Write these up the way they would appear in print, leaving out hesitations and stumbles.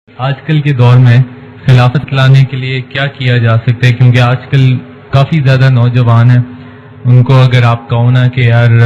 آج کل کے دور میں خلافت لانے کے لیے کیا کیا جا سکتا ہے؟ کیونکہ آج کل کافی زیادہ نوجوان ہیں، ان کو اگر آپ کہو نا کہ یار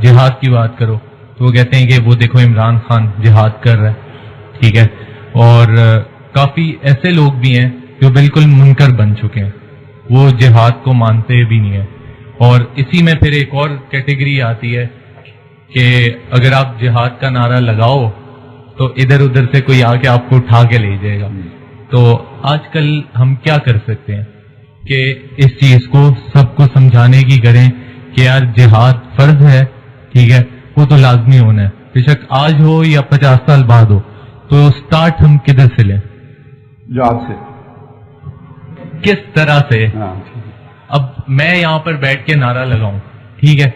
جہاد کی بات کرو تو وہ کہتے ہیں کہ وہ دیکھو عمران خان جہاد کر رہا ہے، ٹھیک ہے، اور کافی ایسے لوگ بھی ہیں جو بالکل منکر بن چکے ہیں، وہ جہاد کو مانتے بھی نہیں ہیں۔ اور اسی میں پھر ایک اور کیٹیگری آتی ہے کہ اگر آپ جہاد کا نعرہ لگاؤ تو ادھر ادھر سے کوئی آ کے آپ کو اٹھا کے لے جائے گا۔ تو آج کل ہم کیا کر سکتے ہیں کہ اس چیز کو سب کو سمجھانے کی کریں کہ یار جہاد فرض ہے، ٹھیک ہے، وہ تو لازمی ہونا ہے، بے شک آج ہو یا 50 سال بعد ہو۔ تو سٹارٹ ہم کدھر سے لیں؟ جہاد سے۔ کس طرح سے؟ اب میں یہاں پر بیٹھ کے نعرہ لگاؤں، ٹھیک ہے،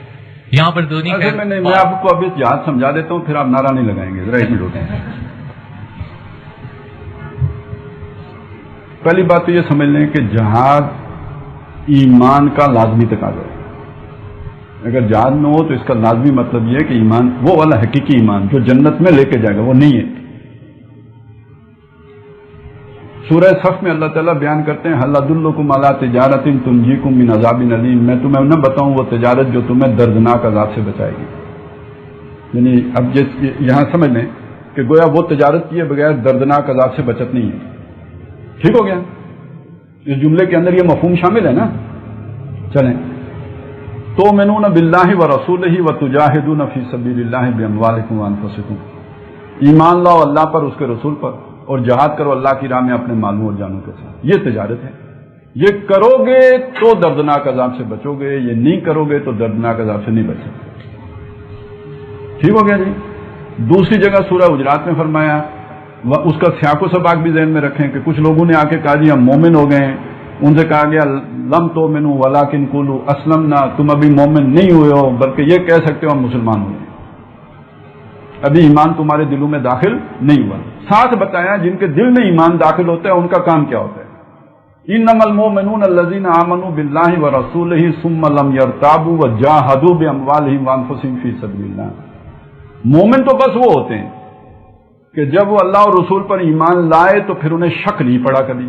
یہاں پر تو نہیں، میں آپ کو ابھی جہاد سمجھا دیتا ہوں، پھر آپ نعرہ نہیں لگائیں گے، ذرا ایک منٹ ہوتے ہیں۔ پہلی بات تو یہ سمجھ لیں کہ جہاد ایمان کا لازمی تقاضا ہے۔ اگر جہاد میں ہو تو اس کا لازمی مطلب یہ ہے کہ ایمان وہ والا حقیقی ایمان جو جنت میں لے کے جائے گا وہ نہیں ہے۔ سورہ صف میں اللہ تعالیٰ بیان کرتے ہیں هل ادلکم علی تجارۃ تنجیکم من عذاب الیم، میں تمہیں نہ بتاؤں وہ تجارت جو تمہیں دردناک عذاب سے بچائے گی۔ یعنی اب یہاں سمجھ لیں کہ گویا وہ تجارت کیے بغیر دردناک عذاب سے بچت نہیں ہے۔ ٹھیک ہو گیا؟ اس جملے کے اندر یہ مفہوم شامل ہے نا؟ چلیں، تؤمنون باللہ ورسولہ وتجاہدون فی سبیل اللہ باموالکم وانفسکم، ایمان لاؤ اللہ پر، اس کے رسول پر، اور جہاد کرو اللہ کی راہ میں اپنے مالوں اور جانوں کے ساتھ۔ یہ تجارت ہے۔ یہ کرو گے تو دردناک عذاب سے بچو گے، یہ نہیں کرو گے تو دردناک عذاب سے نہیں بچ سکتے۔ ٹھیک ہو گیا جی؟ دوسری جگہ سورہ حجرات میں فرمایا، اس کا سیاق و سباق بھی ذہن میں رکھیں کہ کچھ لوگوں نے آ کے کہا جی ہم مومن ہو گئے ہیں، ان سے کہا گیا لم تؤمنوا ولکن قولوا اسلمنا، تم ابھی مومن نہیں ہوئے ہو بلکہ یہ کہہ سکتے ہو ہم مسلمان ہوئے ہیں، ابھی ایمان تمہارے دلوں میں داخل نہیں ہوا۔ ساتھ بتایا جن کے دل میں ایمان داخل ہوتا ہے ان کا کام کیا ہوتا ہے۔ انما المؤمنون الذین آمنوا باللہ ورسولہ ثم لم یرتابوا وجاہدوا باموالہم وانفسہم فی سبیل اللہ۔ مومن تو بس وہ ہوتے ہیں کہ جب وہ اللہ اور رسول پر ایمان لائے تو پھر انہیں شک نہیں پڑا کبھی۔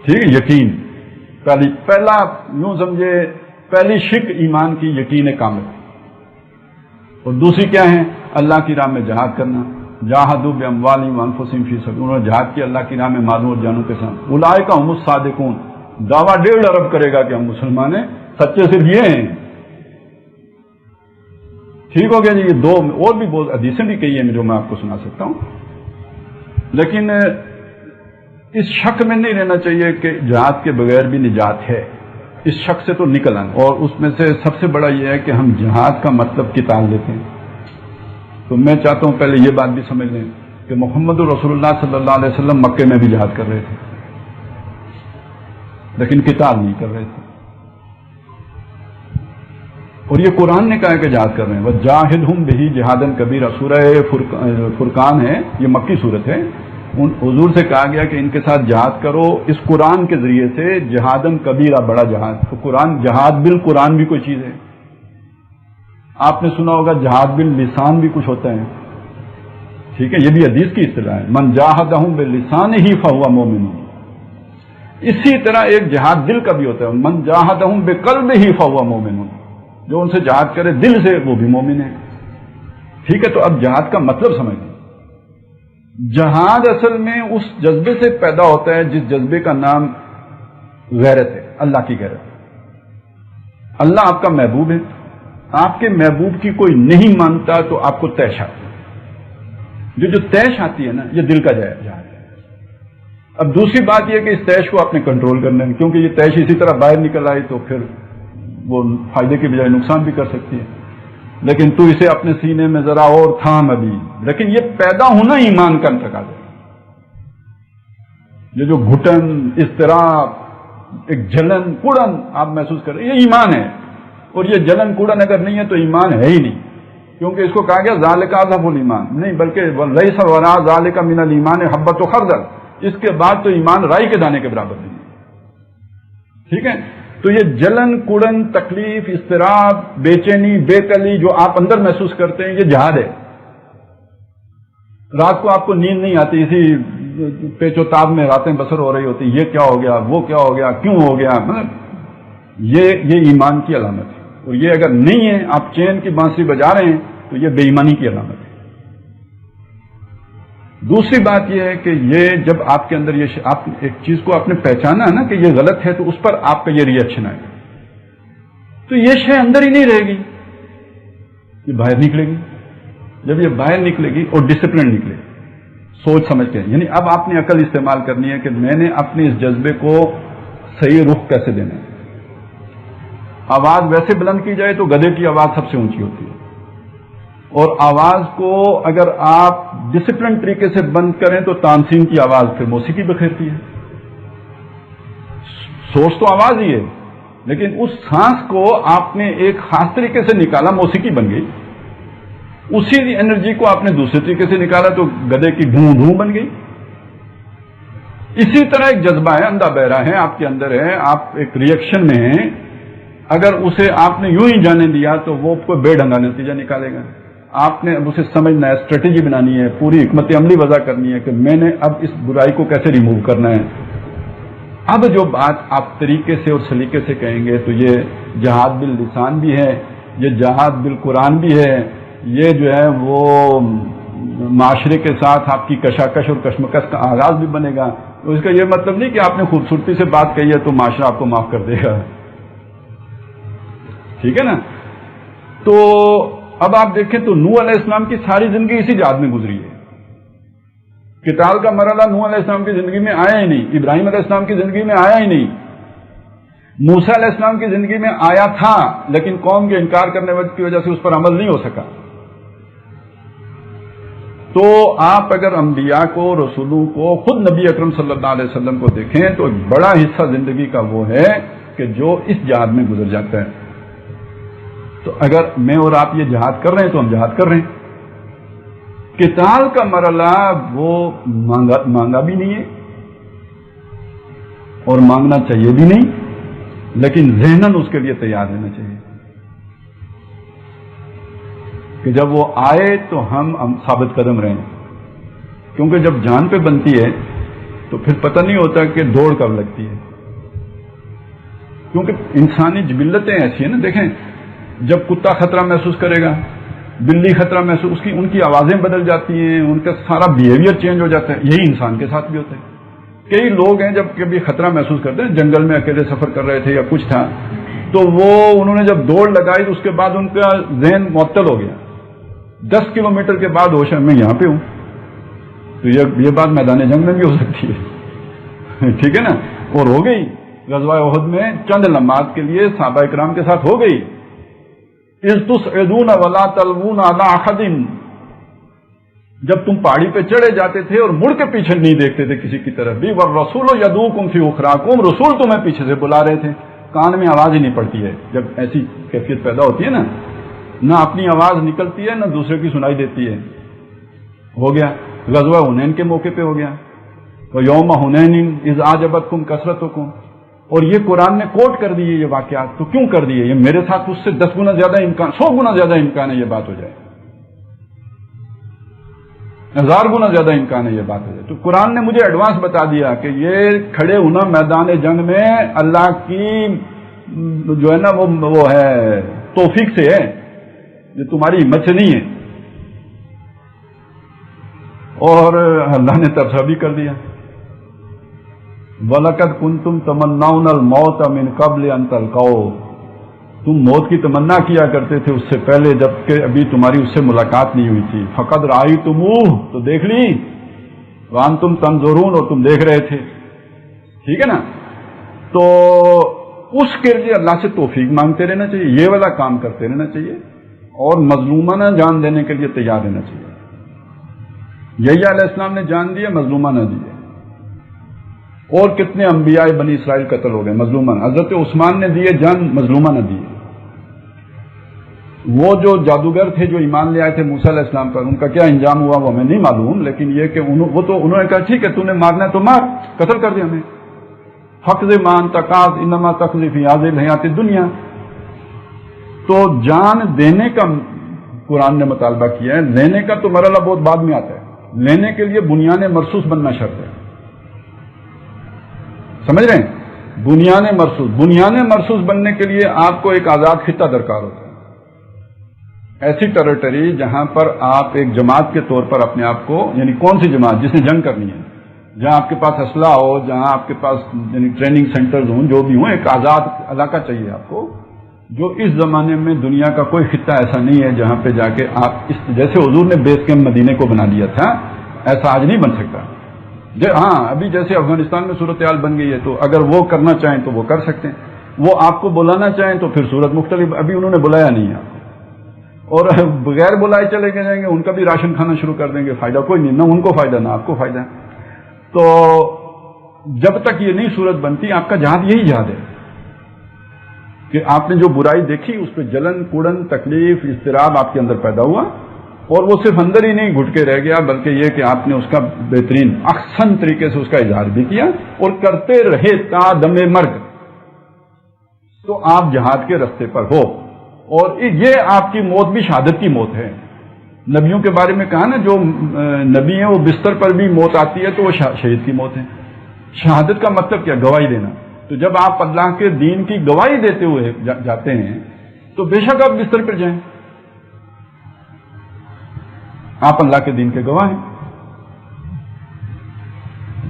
ٹھیک ہے؟ یقین پہلا یوں سمجھے پہلی شک ایمان کی یقین کامل، اور دوسری کیا ہے؟ اللہ کی راہ میں جہاد کرنا، جاہدوا باموالہم وانفسہم فی سبیل، انہوں نے جہاد کیا اللہ کی راہ میں مالوں اور جانوں کے ساتھ۔ اولئک ھم الصادقون، دعویٰ 1.5 ارب کرے گا کہ ہم مسلمان ہیں، سچے صرف یہ ہیں۔ ٹھیک ہو گیا جی؟ یہ دو اور بھی بہت حدیثیں بھی کہی ہیں جو میں آپ کو سنا سکتا ہوں، لیکن اس شک میں نہیں رہنا چاہیے کہ جہاد کے بغیر بھی نجات ہے، اس شک سے تو نکل آنا۔ اور اس میں سے سب سے بڑا یہ ہے کہ ہم جہاد کا مطلب قتال لیتے ہیں۔ تو میں چاہتا ہوں پہلے یہ بات بھی سمجھ لیں کہ محمد رسول اللہ صلی اللہ علیہ وسلم مکے میں بھی جہاد کر رہے تھے لیکن قتال نہیں کر رہے تھے، اور یہ قرآن نے کہا کہ جہاد کر رہے ہیں۔ وَجَاهِدْهُمْ بِهِ جِهَادًا كَبِيرًا، سورہ فرقان ہے، یہ مکی صورت ہے۔ حضور سے کہا گیا کہ ان کے ساتھ جہاد کرو اس قرآن کے ذریعے سے، جہادن کبیرہ، بڑا جہاد۔ تو قرآن، جہاد بالقرآن بھی کوئی چیز ہے۔ آپ نے سنا ہوگا جہاد باللسان بھی کچھ ہوتا ہے، ٹھیک ہے، یہ بھی حدیث کی اصطلاح ہے، من جاہدہم بلسانہ فہو مومن۔ اسی طرح ایک جہاد دل کا بھی ہوتا ہے، من جاہدہم بقلبہ فہو مومن، جو ان سے جہاد کرے دل سے وہ بھی مومن ہے۔ ٹھیک ہے؟ تو اب جہاد کا مطلب سمجھ لیں۔ جہاد اصل میں اس جذبے سے پیدا ہوتا ہے جس جذبے کا نام غیرت ہے، اللہ کی غیرت۔ اللہ آپ کا محبوب ہے، آپ کے محبوب کی کوئی نہیں مانتا تو آپ کو طیش آتی ہے، جو طیش آتی ہے نا، یہ دل کا جہاد ہے۔ اب دوسری بات یہ کہ اس طیش کو آپ نے کنٹرول کرنا ہے، کیونکہ یہ طیش اسی طرح باہر نکل آئی تو پھر وہ فائدے کے بجائے نقصان بھی کر سکتی ہے، لیکن تو اسے اپنے سینے میں ذرا اور تھام ابھی۔ لیکن یہ پیدا ہونا ایمان کا تقاضا ہے۔ یہ جو گھٹن، اضطراب، ایک جلن کڑن آپ محسوس کر رہے ہیں، یہ ایمان ہے، اور یہ جلن کڑن اگر نہیں ہے تو ایمان ہے ہی نہیں، کیونکہ اس کو کہا گیا ذالک اضعف الایمان، نہیں بلکہ لیس وراء ذالک من الایمان حبۃ خردل، اس کے بعد تو ایمان رائی کے دانے کے برابر نہیں ہے۔ ٹھیک ہے؟ تو یہ جلن کڑن، تکلیف، اضطراب، بے چینی، بے کلی جو آپ اندر محسوس کرتے ہیں، یہ جہاد ہے۔ رات کو آپ کو نیند نہیں آتی، اسی پیچ و تاب میں راتیں بسر ہو رہی ہوتی، یہ کیا ہو گیا، وہ کیا ہو گیا، کیوں ہو گیا، مطلب یہ ایمان کی علامت ہے. اور یہ اگر نہیں ہے، آپ چین کی بانسری بجا رہے ہیں، تو یہ بے ایمانی کی علامت ہے. دوسری بات یہ ہے کہ یہ جب آپ کے اندر یہ آپ ایک چیز کو آپ نے پہچانا نا کہ یہ غلط ہے، تو اس پر آپ کا یہ ری ایکشن آئے گا، تو یہ شے اندر ہی نہیں رہے گی، یہ باہر نکلے گی. جب یہ باہر نکلے گی اور ڈسپلن نکلے گی سوچ سمجھ کے، یعنی اب آپ نے عقل استعمال کرنی ہے کہ میں نے اپنے اس جذبے کو صحیح رخ کیسے دینا ہے. آواز ویسے بلند کی جائے تو گدھے کی آواز سب سے اونچی ہوتی ہے، اور آواز کو اگر آپ ڈسپلن طریقے سے بند کریں تو تانسین کی آواز پھر موسیقی بکھیرتی ہے. سوچ تو آواز ہی ہے، لیکن اس سانس کو آپ نے ایک خاص طریقے سے نکالا، موسیقی بن گئی. اسی انرجی کو آپ نے دوسرے طریقے سے نکالا تو گدھے کی ڈھوں ڈھوں بن گئی. اسی طرح ایک جذبہ ہے، اندھا بہرا ہے آپ کے اندر ہے، آپ ایک ری ایکشن میں ہیں، اگر اسے آپ نے یوں ہی جانے دیا تو وہ کوئی بے ڈھنگا نتیجہ نکالے گا. آپ نے اب اسے سمجھنا ہے، اسٹریٹجی بنانی ہے، پوری حکمت عملی وضع کرنی ہے کہ میں نے اب اس برائی کو کیسے ریموو کرنا ہے. اب جو بات آپ طریقے سے اور سلیقے سے کہیں گے تو یہ جہاد باللسان بھی ہے، یہ جہاد بالقرآن بھی ہے، یہ جو ہے وہ معاشرے کے ساتھ آپ کی کشاکش اور کشمکش کا آغاز بھی بنے گا. تو اس کا یہ مطلب نہیں کہ آپ نے خوبصورتی سے بات کہی ہے تو معاشرہ آپ کو معاف کر دے گا، ٹھیک ہے نا. تو اب آپ دیکھیں تو نوح علیہ السلام کی ساری زندگی اسی جہاد میں گزری ہے. قتال کا مرحلہ نوح علیہ السلام کی زندگی میں آیا ہی نہیں، ابراہیم علیہ السلام کی زندگی میں آیا ہی نہیں، موسیٰ علیہ السلام کی زندگی میں آیا تھا لیکن قوم کے انکار کرنے کی وجہ سے اس پر عمل نہیں ہو سکا. تو آپ اگر انبیاء کو، رسولوں کو، خود نبی اکرم صلی اللہ علیہ وسلم کو دیکھیں تو ایک بڑا حصہ زندگی کا وہ ہے کہ جو اس جہاد میں گزر جاتا ہے. تو اگر میں اور آپ یہ جہاد کر رہے ہیں تو ہم جہاد کر رہے ہیں. قتال کا مرحلہ وہ مانگا بھی نہیں ہے اور مانگنا چاہیے بھی نہیں، لیکن ذہناً اس کے لیے تیار رہنا چاہیے کہ جب وہ آئے تو ہم ثابت قدم رہیں. کیونکہ جب جان پہ بنتی ہے تو پھر پتہ نہیں ہوتا کہ دوڑ کب لگتی ہے. کیونکہ انسانی جبلتیں ایسی ہیں نا، دیکھیں جب کتا خطرہ محسوس کرے گا، بلی خطرہ محسوس، ان کی آوازیں بدل جاتی ہیں، ان کا سارا بیہیویئر چینج ہو جاتا ہے. یہی انسان کے ساتھ بھی ہوتا ہے. کئی لوگ ہیں جب کبھی خطرہ محسوس کرتے ہیں، جنگل میں اکیلے سفر کر رہے تھے یا کچھ تھا، تو انہوں نے جب دوڑ لگائی تو اس کے بعد ان کا ذہن معطل ہو گیا. 10 کلومیٹر کے بعد ہوش ہے میں یہاں پہ ہوں. تو یہ بات میدان جنگ میں بھی ہو سکتی ہے، ٹھیک ہے نا. اور ہو گئی غزوہ احد میں چند لمحات کے لیے صحابہ کرام کے ساتھ ہو گئی. اذ تصعدون ولا تلوون علی احد، جب تم پہاڑی پہ چڑھے جاتے تھے اور مڑ کے پیچھے نہیں دیکھتے تھے کسی کی طرف بھی، والرسول یدعوکم فی اخراکم، رسول تمہیں پیچھے سے بلا رہے تھے. کان میں آواز ہی نہیں پڑتی ہے جب ایسی کیفیت پیدا ہوتی ہے نا، نہ اپنی آواز نکلتی ہے نہ دوسرے کی سنائی دیتی ہے. ہو گیا غزوہ حنین کے موقع پہ ہو گیا، وَيَوْمَ حُنَيْنٍ إِذْ أَعْجَبَتْكُمْ كَثْرَتُكُمْ. اور یہ قرآن نے کوٹ کر دیے یہ واقعات. تو کیوں کر دیے؟ یہ میرے ساتھ اس سے 10 گنا زیادہ امکان، 100 گنا زیادہ امکان ہے یہ بات ہو جائے، 1000 گنا زیادہ امکان ہے یہ بات ہو جائے. تو قرآن نے مجھے ایڈوانس بتا دیا کہ یہ کھڑے ہونا میدان جنگ میں اللہ کی جو ہے نا وہ ہے توفیق سے ہے، یہ تمہاری ہمت سے نہیں ہے. اور اللہ نے تبصرہ بھی کر دیا، وَلَقَدْ كُنْتُمْ تَمَنَّوْنَ الْمَوْتَ مِنْ قَبْلِ أَنْ تَلْقَوْهُ، تم موت کی تمنا کیا کرتے تھے اس سے پہلے جبکہ ابھی تمہاری اس سے ملاقات نہیں ہوئی تھی. فَقَدْ رَأَيْتُمُوهُ، تو دیکھ لی، وَأَنْتُمْ تَنْظُرُونَ، اور تم دیکھ رہے تھے، ٹھیک ہے نا. تو اس کے لیے اللہ سے توفیق مانگتے رہنا چاہیے، یہ والا کام کرتے رہنا چاہیے، اور مظلومانہ جان دینے کے لیے تیار رہنا چاہیے. یحییٰ علیہ السلام نے جان دی، مظلومانہ دی. اور کتنے انبیاء بنی اسرائیل قتل ہو گئے مظلومانہ. حضرت عثمان نے دیے جان، مظلومانہ دیے. وہ جو جادوگر تھے جو ایمان لے آئے تھے موسیٰ علیہ السلام پر، ان کا کیا انجام ہوا وہ ہمیں نہیں معلوم، لیکن یہ کہ انہوں نے کہا ٹھیک ہے تو نے مارنا ہے تو مار، قتل کر دیا ہمیں. فقض ما انت قاض انما تقضی فی هذه الحیات الدنیا. تو جان دینے کا قرآن نے مطالبہ کیا ہے، لینے کا تو مرحلہ بہت بعد میں آتا ہے. لینے کے لیے بنیان مرصوص بننا شرط ہے. سمجھ رہے ہیں؟ بنیان مرصوص بننے کے لیے آپ کو ایک آزاد خطہ درکار ہوتا ہے. ایسی ٹیریٹری جہاں پر آپ ایک جماعت کے طور پر اپنے آپ کو، یعنی کون سی جماعت جس نے جنگ کرنی ہے، جہاں آپ کے پاس اسلحہ ہو، جہاں آپ کے پاس یعنی ٹریننگ سینٹرز ہوں، جو بھی ہوں، ایک آزاد علاقہ چاہیے آپ کو. جو اس زمانے میں دنیا کا کوئی خطہ ایسا نہیں ہے جہاں پہ جا کے آپ جیسے حضور نے بیس کیمپ مدینے کو بنا دیا تھا، ایسا آج نہیں بن سکتا. ہاں ابھی جیسے افغانستان میں صورتحال بن گئی ہے تو اگر وہ کرنا چاہیں تو وہ کر سکتے ہیں. وہ آپ کو بلانا چاہیں تو پھر صورت مختلف. ابھی انہوں نے بلایا نہیں ہے آپ کو، اور بغیر بلائے چلے کے جائیں گے، ان کا بھی راشن کھانا شروع کر دیں گے، فائدہ کوئی نہیں، نہ ان کو فائدہ نہ آپ کو فائدہ. تو جب تک یہ نہیں صورت بنتی، آپ کا جہاد یہی جہاد ہے کہ آپ نے جو برائی دیکھی اس پہ جلن، کوڑن، تکلیف، اضطراب آپ کے اندر پیدا ہوا، اور وہ صرف اندر ہی نہیں گھٹ کے رہ گیا، بلکہ یہ کہ آپ نے اس کا بہترین احسن طریقے سے اس کا اظہار بھی کیا اور کرتے رہے تا دم مرگ. تو آپ جہاد کے رستے پر ہو، اور یہ آپ کی موت بھی شہادت کی موت ہے. نبیوں کے بارے میں کہا نا، جو نبی ہیں وہ بستر پر بھی موت آتی ہے تو وہ شہید کی موت ہے. شہادت کا مطلب کیا؟ گواہی دینا. تو جب آپ اللہ کے دین کی گواہی دیتے ہوئے جاتے ہیں تو بے شک آپ بستر پر جائیں، آپ اللہ کے دین کے گواہ ہیں.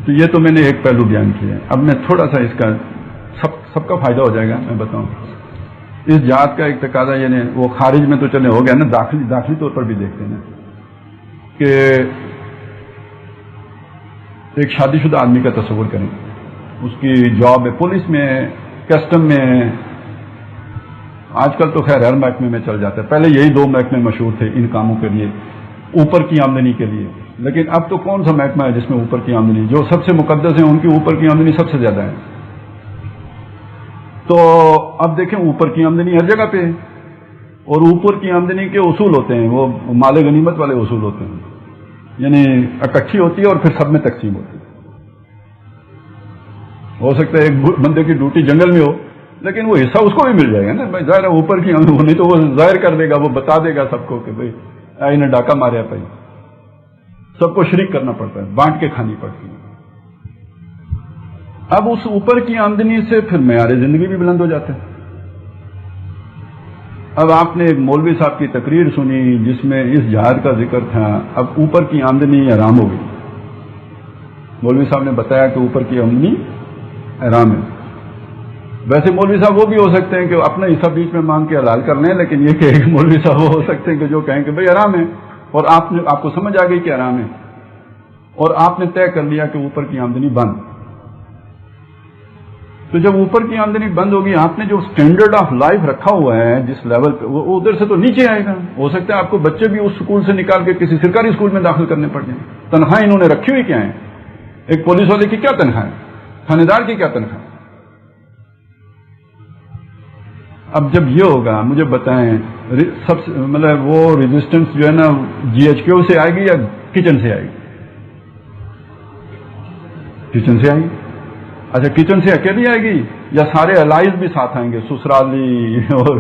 تو یہ تو میں نے ایک پہلو بیان کیا ہے. اب میں تھوڑا سا اس کا سب کا فائدہ ہو جائے گا. میں بتاؤں اس جہاد کا ایک تقاضا، یعنی وہ خارج میں تو چلے ہو گیا نا، داخلی طور پر بھی دیکھتے ہیں کہ ایک شادی شدہ آدمی کا تصور کریں، اس کی جاب ہے پولیس میں، کسٹم میں، آج کل تو خیر ہر محکمے میں چل جاتا ہے. پہلے یہی 2 محکمے مشہور تھے ان کاموں کے لیے، اوپر کی آمدنی کے لیے. لیکن اب تو کون سا محکمہ ہے جس میں اوپر کی آمدنی، جو سب سے مقدس ہیں ان کی اوپر کی آمدنی سب سے زیادہ ہے. تو اب دیکھیں اوپر کی آمدنی ہر جگہ پہ ہے، اور اوپر کی آمدنی کے اصول ہوتے ہیں، وہ مال غنیمت والے اصول ہوتے ہیں، یعنی اکٹھی ہوتی ہے اور پھر سب میں تقسیم ہوتی ہے. ہو سکتا ہے ایک بندے کی ڈیوٹی جنگل میں ہو لیکن وہ حصہ اس کو بھی مل جائے گا نا بھائی، ظاہر ہے اوپر کی آمدنی، نہیں تو وہ ظاہر کر دے گا، وہ بتا دے گا سب کو کہ بھائی انہیں ڈاکہ ماریا بھائی. سب کو شریک کرنا پڑتا ہے، بانٹ کے کھانی پڑتی ہے. اب اس اوپر کی آمدنی سے پھر معیار زندگی بھی بلند ہو جاتا ہے. اب آپ نے ایک مولوی صاحب کی تقریر سنی جس میں اس جہاد کا ذکر تھا. اب اوپر کی آمدنی حرام ہو گئی. مولوی صاحب نے بتایا کہ اوپر کی آمدنی حرام ہے. ویسے مولوی صاحب وہ بھی ہو سکتے ہیں کہ اپنا حصہ بیچ میں مانگ کے حلال کر لیں، لیکن یہ کہ ایک مولوی صاحب وہ ہو سکتے ہیں کہ جو کہیں کہ بھائی حرام ہے، اور آپ کو سمجھ آ گئی کہ حرام ہے، اور آپ نے طے کر لیا کہ اوپر کی آمدنی بند. تو جب اوپر کی آمدنی بند ہوگی، آپ نے جو اسٹینڈرڈ آف لائف رکھا ہوا ہے جس لیول پہ، وہ ادھر سے تو نیچے آئے گا. ہو سکتا ہے آپ کو بچے بھی اس اسکول سے نکال کے کسی سرکاری اسکول میں داخل کرنے پڑ جائیں. تنخواہ انہوں نے رکھی ہوئی کیا ہے؟ ایک پولیس والے کی کیا تنخواہ ہے؟ تھانے دار کی کیا تنخواہ؟ اب جب یہ ہوگا مجھے بتائیں، سب سے مطلب وہ ریزسٹنس جو ہے نا GHQ سے آئے گی یا کچن سے آئے گی؟ کچن سے آئے گی. اچھا کچن سے اکیلی آئے گی یا سارے الائز بھی ساتھ آئیں گے؟ سسرالی اور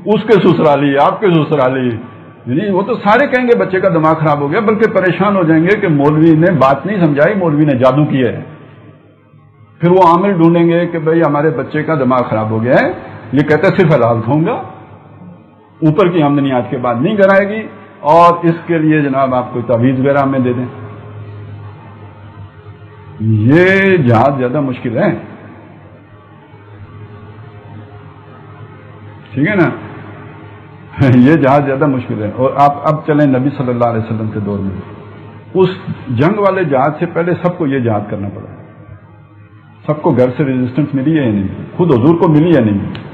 اس کے سسرالی، آپ کے سسرالی، یعنی وہ تو سارے کہیں گے بچے کا دماغ خراب ہو گیا، بلکہ پریشان ہو جائیں گے کہ مولوی نے بات نہیں سمجھائی، مولوی نے جادو کیا ہے. پھر وہ عامل ڈھونڈیں گے کہ بھائی ہمارے بچے کا دماغ خراب ہو گیا ہے، یہ کہتا ہے صرف حلال کھاؤں گا، اوپر کی آمدنی آج کے بعد نہیں کرائے گی، اور اس کے لیے جناب آپ کو تعویذ وغیرہ ہمیں دے دیں. یہ جہاد زیادہ مشکل ہے، ٹھیک ہے نا. یہ جہاد زیادہ مشکل ہے. اور آپ اب چلیں نبی صلی اللہ علیہ وسلم کے دور میں، اس جنگ والے جہاد سے پہلے سب کو یہ جہاد کرنا پڑا. سب کو گھر سے ریزسٹنس ملی ہے یا نہیں ملی؟ خود حضور کو ملی یا نہیں ملی؟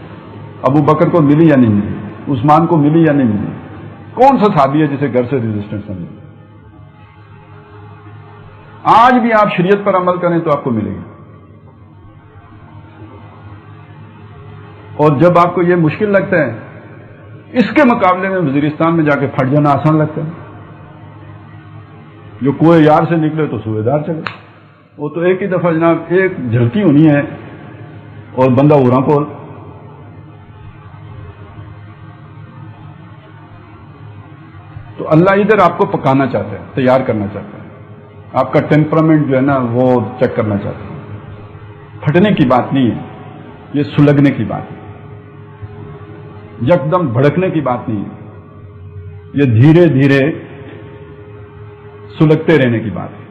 ابو بکر کو ملی یا نہیں ملی؟ عثمان کو ملی یا نہیں ملی؟ کون سا صحابی ہے جسے گھر سے ریزسٹنس نہ ملی؟ آج بھی آپ شریعت پر عمل کریں تو آپ کو ملے گی. اور جب آپ کو یہ مشکل لگتا ہے، اس کے مقابلے میں وزیرستان میں جا کے پھٹ جانا آسان لگتا ہے. جو کوئے یار سے نکلے تو سوئے دار چلے. وہ تو ایک ہی دفعہ جناب ایک جھلکی ہونی ہے اور بندہ اڑا پول. تو تو اللہ ادھر آپ کو پکانا چاہتا ہے، تیار کرنا چاہتا ہے، آپ کا ٹیمپرامنٹ جو ہے نا وہ چیک کرنا چاہتا ہے۔ پھٹنے کی بات نہیں ہے، یہ سلگنے کی بات ہے، یکدم بھڑکنے کی بات نہیں ہے، یہ دھیرے دھیرے سلگتے رہنے کی بات ہے۔